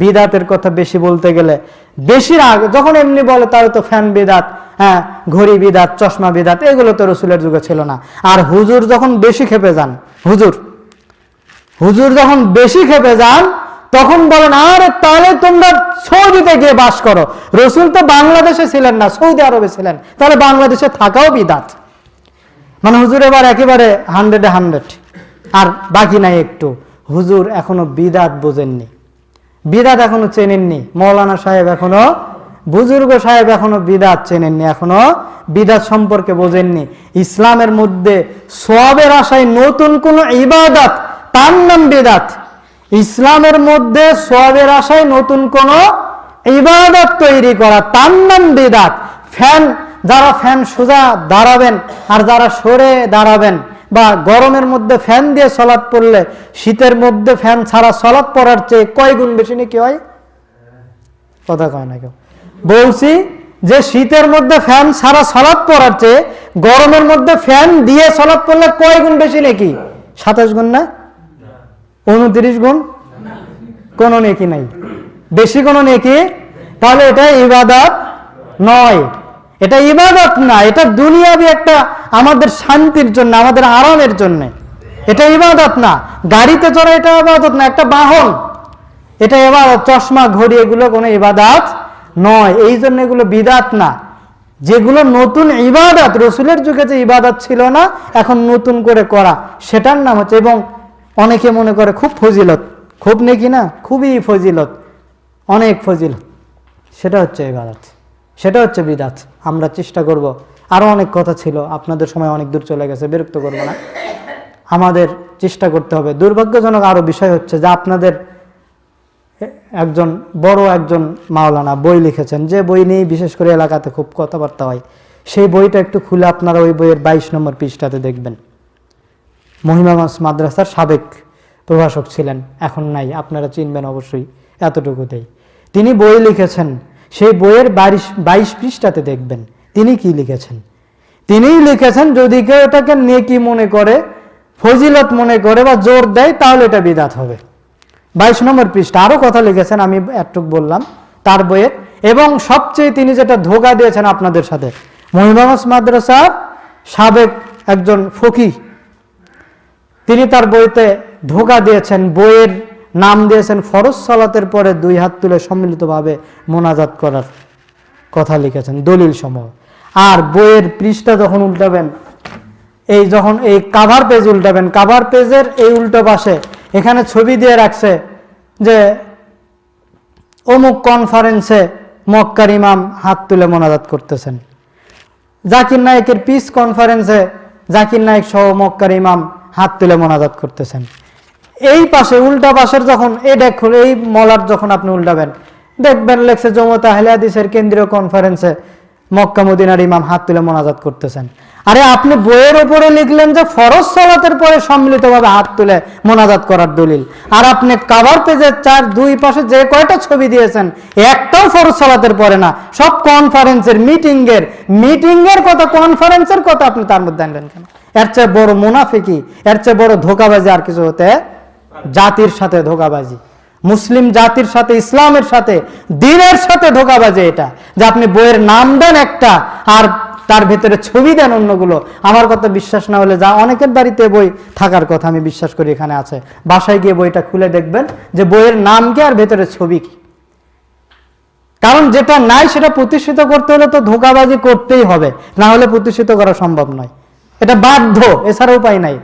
বিদাতের কথা বেশি বলতে গেলে বেশির আগে যখন এমনি বলে তাহলে তো ফ্যান বিদাত, হ্যাঁ ঘড়ি বিদাত, চশমা বিদাত, এগুলো তো রসুলের যুগে ছিল না। আর হুজুর যখন বেশি খেপে যান, হুজুর যখন বেশি খেপে যান তখন বলেন আরে তাহলে তোমরা সৌদিতে গিয়ে বাস করো। রসুল তো বাংলাদেশে ছিলেন না, সৌদি আরবে ছিলেন, তাহলে বাংলাদেশে থাকাও বিদাত। মানে হুজুর এবার একেবারে 100-100 আর বাকি নাই একটু। হুজুর এখনো বিদাত বোঝেননি, বিদাত এখনো চেনেননি। মৌলানা সাহেব এখনো, বুজুর্গ সাহেব এখনো বিদাত চেনেননি, এখনো বিদাত সম্পর্কে বোঝেননি। ইসলামের মধ্যে সওয়াবের আশায় নতুন কোন ইবাদত, তার নাম বিদাত। ইসলামের মধ্যে সওয়াবের আশায় নতুন কোন ইবাদত তৈরি করা, তার নাম বিদাত। যারা ফ্যান সোজা দাঁড়াবেন আর যারা সরে দাঁড়াবেন, বা গরমের মধ্যে ফ্যান দিয়ে সালাত পড়লে শীতের মধ্যে ফ্যান ছাড়া সালাত পড়ার চেয়ে কয় গুণ বেশি নাকি হয়? কথা কয় না কেউ। বলছি যে শীতের মধ্যে ফ্যান ছাড়া সালাত পড়ার চেয়ে গরমের মধ্যে ফ্যান দিয়ে সালাত পড়লে কয় গুণ বেশি নাকি? 27 গুণ না? 29 গুণ? কোনো নেকি নাই, বেশি কোনো নেকি। তাহলে এটা ইবাদত নয়, এটা ইবাদত না, এটা দুনিয়াবি একটা আমাদের শান্তির জন্য, আমাদের আরামের জন্য। এটা ইবাদত না। গাড়িতে চড়া এটা ইবাদত না, একটা বাহন, এটা ইবাদত। চশমা ঘড়ি এগুলো কোনো ইবাদত নয়, এই জন্য এগুলো বিদাত না। যেগুলো নতুন ইবাদত, রসুলের যুগে যে ইবাদত ছিল না এখন নতুন করে করা, সেটার নাম হচ্ছে, এবং অনেকে মনে করে খুব ফজিলত, খুব নেকি না, খুবই ফজিলত, অনেক ফজিলত, সেটা হচ্ছে ইবাদত, সেটা হচ্ছে বিদাত। আমরা চেষ্টা করব, আরো অনেক কথা ছিল, আপনাদের সময় অনেক দূর চলে গেছে, বিরক্ত করব না। আমাদের চেষ্টা করতে হবে। দুর্ভাগ্যজনক আরো বিষয় হচ্ছে যে আপনাদের একজন মাওলানা বই লিখেছেন, যে বই নিয়ে বিশেষ করে এলাকাতে খুব কথাবার্তা হয়, সেই বইটা একটু খুলে আপনারা ওই বইয়ের 22 নম্বর পৃষ্ঠাতে দেখবেন। মহিমাগঞ্জ মাদ্রাসার সাবেক প্রভাষক ছিলেন, এখন নাই, আপনারা চিনবেন অবশ্যই, এতটুকুতেই। তিনি বই লিখেছেন, সেই বইয়ের 22 পৃষ্ঠাতে দেখবেন তিনি কি লিখেছেন। তিনিই লিখেছেন যদি কেউ এটাকে নেকি মনে করে, ফজিলত মনে করে বা জোর দেয়, তাহলে এটা বিদাত হবে। 22 নম্বর পৃষ্ঠা। আরো কথা লিখেছেন, আমি একটুক বললাম তার বইয়ের। এবং সবচেয়ে তিনি যেটা ধোঁকা দিয়েছেন আপনাদের সাথে, মহিমাগঞ্জ মাদ্রাসার সাবেক একজন ফকিহ, তিনি তার বইতে ধোঁকা দিয়েছেন। বইয়ের নাম দিয়েছেন ফরজ সালাতের পরে 2 হাত তুলে সম্মিলিতভাবে মোনাজাত করার কথা লিখেছেন, দলিল সমূহ। আর বইয়ের পৃষ্ঠা যখন উল্টাবেন, যখন এই কাভার পেজ উল্টাবেন, কাভার পেজের এই উল্টো পাশে এখানে ছবি দিয়ে রাখছে যে অমুক কনফারেন্সে মক্কার ইমাম হাত তুলে মোনাজাত করতেছেন, জাকির নায়েকের পিস কনফারেন্সে জাকির নায়েক সহ মক্কার ইমাম হাত তুলে মোনাজাত করতেছেন। এই পাশে উল্টা পাশের যখন এই মলার যখন আপনি উল্টাবেন, দেখবেন লেখছে জমাতে আহলে হাদিসের কেন্দ্রীয় কনফারেন্সে মক্কা মদিনার ইমাম হাত তুলে মোনাজাত করতেছেন। আরে আপনি বইয়ের উপরে লিখলেন যে ফরজ সালাতের পরে সম্মিলিতভাবে হাত তুলে মোনাজাত করার দলিল, আর আপনি কভার পেজের 2 পাশে যে কয়টা ছবি দিয়েছেন একটাও ফরজ সালাতের পরে না, সব কনফারেন্সের মিটিংয়ের কথা, কনফারেন্সের কথা আপনি তার মধ্যে আনলেন কেন? এর চেয়ে বড় মুনাফিকি, এর চেয়ে বড় ধোঁকাবাজি আর কিছু হতে, জাতির সাথে ধোঁকাবাজি, মুসলিম জাতির সাথে, ইসলামের সাথে, দ্বীনের সাথে ধোঁকাবাজি এটা, যে আপনি বইয়ের নাম দেন একটা আর তার ভেতরে ছবি দেন অন্যগুলো। আমার কথা বিশ্বাস না হলে, যা অনেকের বাড়িতে বই থাকার কথা আমি বিশ্বাস করি এখানে আছে, বাসায় গিয়ে বইটা খুলে দেখবেন যে বইয়ের নাম কি আর ভেতরে ছবি কি। কারণ যেটা নাই সেটা প্রতিষ্ঠিত করতে হলে তো ধোঁকাবাজি করতেই হবে, না হলে প্রতিষ্ঠিত করা সম্ভব নয়, এটা বাধ্য, এছাড়া উপায় নাই।